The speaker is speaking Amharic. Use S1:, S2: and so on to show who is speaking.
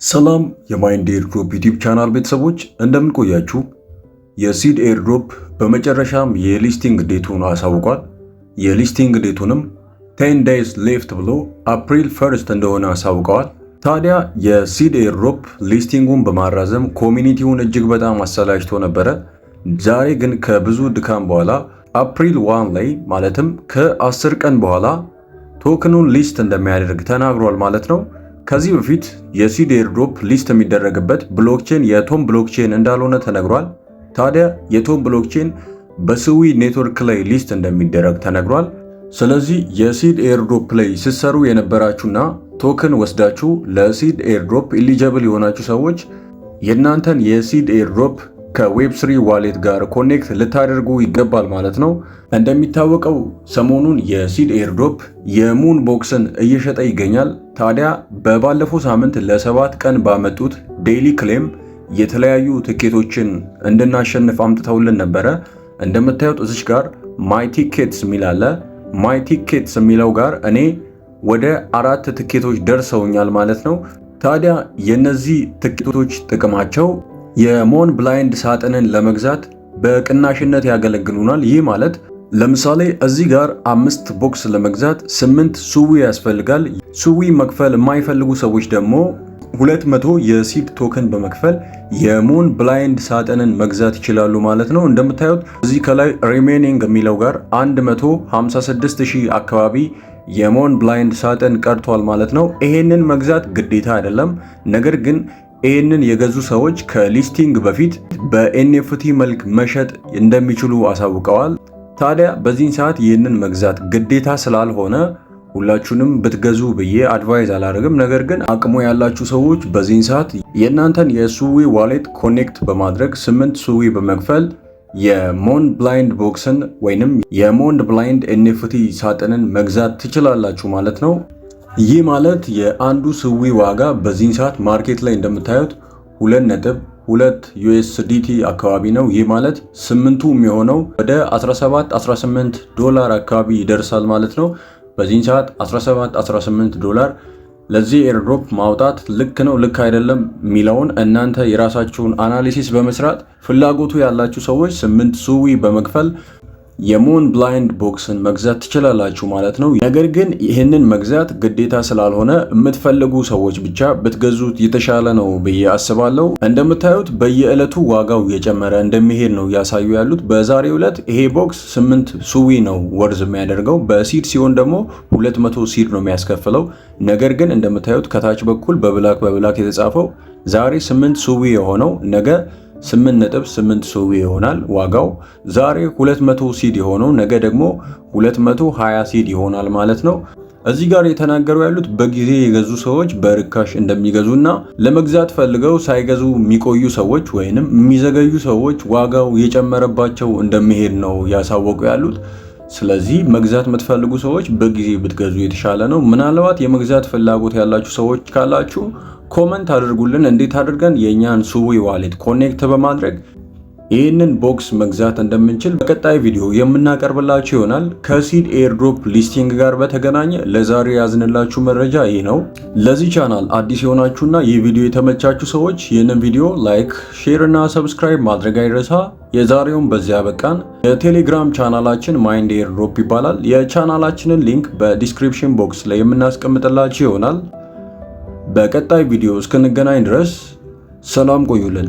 S1: ሰላም የማይንድ ኤርድሮፕ ዩቲዩብ ቻናል ቤተሰቦች እንደምን ቆያችሁ? የሲድ ኤርድሮፕ በመጨረሻም የሊስቲንግ ዴቱን አሳውቋል። የሊስቲንግ ዴቱንም 10 days ሌፍት ብሎ አፕሪል 1 እንደሆነ አሳውቀዋል። ታዲያ የሲድ ኤርድሮፕ ሊስቲንጉን በማራዘም ኮሚኒቲውን እጅግ በጣም አሰላችቶ ነበረ። ዛሬ ግን ከብዙ ድካም በኋላ አፕሪል 1 ላይ ማለትም ከ10 ቀን በኋላ ቶክኑን ሊስት እንደሚያደርግ ተናግሯል ማለት ነው። ከዚህ በፊት የሲድ ኤርድሮፕ ሊስት የሚደረግበት ብሎክቼን የቶም ብሎክቼን እንዳልሆነ ተነግሯል። ታዲያ የቶም ብሎክቼን በስዊ ኔትወርክ ላይ ሊስት እንደሚደረግ ተነግሯል። ስለዚህ የሲድ ኤርድሮፕ ላይ ስትሰሩ የነበራችሁና ቶክን ወስዳችሁ ለሲድ ኤርድሮፕ ኢሊጂብል የሆናችሁ ሰዎች የእናንተን የሲድ ኤርድሮፕ ከዌብ3 ዋሌት ጋር ኮኔክት ልታደርጉ ይገባል ማለት ነው። እንደሚታወቀው ሰሞኑን የሲድ ኤርድሮፕ የሙን ቦክስን እየሸጠ ይገኛል። ታዲያ በባለፈው ሳምንት ለ7 ቀን ባመጡት ዴይሊ ክሌም የተለያዩ ትኬቶችን እንድናሸንፍ አምጥተውልን ነበረ። እንደምታዩት እዚች ጋር ማይ ቲኬትስ የሚል አለ። ማይ ቲኬትስ የሚለው ጋር እኔ ወደ 4 ትኬቶች ደርሰውኛል ማለት ነው። ታዲያ የነዚህ ትኬቶች ጥቅማቸው የሞን ብላይንድ ሳጥንን ለመግዛት በቅናሽነት ያገለግሉናል። ይህ ማለት ለምሳሌ እዚህ ጋር 5 ቦክስ ለመግዛት 8 ሱዊ ያስፈልጋል። ሱዊ መክፈል የማይፈልጉ ሰዎች ደግሞ 200 የሲድ ቶከን በመክፈል የሞን ብላይንድ ሳጥንን መግዛት ይችላሉ ማለት ነው። እንደምታዩት እዚህ ከላይ ሪሜኒንግ የሚለው ጋር 156,000 አካባቢ የሞን ብላይንድ ሳጥን ቀርቷል ማለት ነው። ይሄንን መግዛት ግዴታ አይደለም። ነገር ግን ይህንን የገዙ ሰዎች ከሊስቲንግ በፊት በኤንኤፍቲ መልክ መሸጥ እንደሚችሉ አሳውቀዋል። ታዲያ በዚህን ሰዓት ይህንን መግዛት ግዴታ ስላልሆነ ሁላችሁንም ብትገዙ ብዬ አድቫይዝ አላደርግም። ነገር ግን አቅሙ ያላችሁ ሰዎች በዚህን ሰዓት የእናንተን የሱዊ ዋሌት ኮኔክት በማድረግ 8 ሱዊ በመክፈል የሞን ብላይንድ ቦክስን ወይንም የሞን ብላይንድ ኤንኤፍቲ ሳጥንን መግዛት ትችላላችሁ ማለት ነው። ይህ ማለት የአንዱ ስዊ ዋጋ በዚህን ሰዓት ማርኬት ላይ እንደምታዩት 2.2 USDT አካባቢ ነው። ይህ ማለት 8ቱ የሚሆነው ወደ 17-18 ዶላር አካባቢ ይደርሳል ማለት ነው። በዚህን ሰዓት 17-18 ዶላር ለዚህ ኤርድሮፕ ማውጣት ልክ ነው ልክ አይደለም የሚለውን እናንተ የራሳችሁን አናሊሲስ በመስራት ፍላጎቱ ያላችሁ ሰዎች 8 ሱዊ በመክፈል የሞን ብላይንድ ቦክስን መግዛት ትችላላችሁ ማለት ነው። ነገር ግን ይህንን መግዛት ግዴታ ስላልሆነ የምትፈልጉ ሰዎች ብቻ ብትገዙት የተሻለ ነው ብዬ አስባለሁ። እንደምታዩት በየዕለቱ ዋጋው እየጨመረ እንደሚሄድ ነው እያሳዩ ያሉት። በዛሬው ዕለት ይሄ ቦክስ 8 ሱዊ ነው ወርዝ የሚያደርገው። በሲድ ሲሆን ደግሞ 200 ሲድ ነው የሚያስከፍለው። ነገር ግን እንደምታዩት ከታች በኩል በብላክ የተጻፈው ዛሬ 8 ሱዊ የሆነው ነገ 8.8 ሱዊ ይሆናል ዋጋው። ዛሬ 200 ሲድ የሆነው ነገ ደግሞ 220 ሲድ ይሆናል ማለት ነው። እዚህ ጋር የተናገሩ ያሉት በጊዜ የገዙ ሰዎች በርካሽ እንደሚገዙና ለመግዛት ፈልገው ሳይገዙ የሚቆዩ ሰዎች ወይንም የሚዘገዩ ሰዎች ዋጋው የጨመረባቸው እንደሚሄድ ነው ያሳወቁ ያሉት። ስለዚህ መግዛት የምትፈልጉ ሰዎች በጊዜ ብትገዙ የተሻለ ነው። ምናልባት የመግዛት ፍላጎት ያላችሁ ሰዎች ካላችሁ ኮመንት አድርጉልን። እንዴት አድርገን የእኛን ሱዊ ዋሌት ኮኔክት በማድረግ ይህንን ቦክስ መግዛት እንደምንችል በቀጣይ ቪዲዮ የምናቀርብላችሁ ይሆናል። ከሲድ ኤርድሮፕ ሊስቲንግ ጋር በተገናኘ ለዛሬ ያዝንላችሁ መረጃ ይህ ነው። ለዚህ ቻናል አዲስ የሆናችሁና ይህ ቪዲዮ የተመቻችሁ ሰዎች ይህንን ቪዲዮ ላይክ፣ ሼር እና ሰብስክራይብ ማድረግ አይረሳ። የዛሬውን በዚያ በቃን። የቴሌግራም ቻናላችን ማይንድ ኤርድሮፕ ይባላል። የቻናላችንን ሊንክ በዲስክሪፕሽን ቦክስ ላይ የምናስቀምጥላችሁ ይሆናል። በቀጣይ ቪዲዮ እስክንገናኝ ድረስ ሰላም ቆዩልን።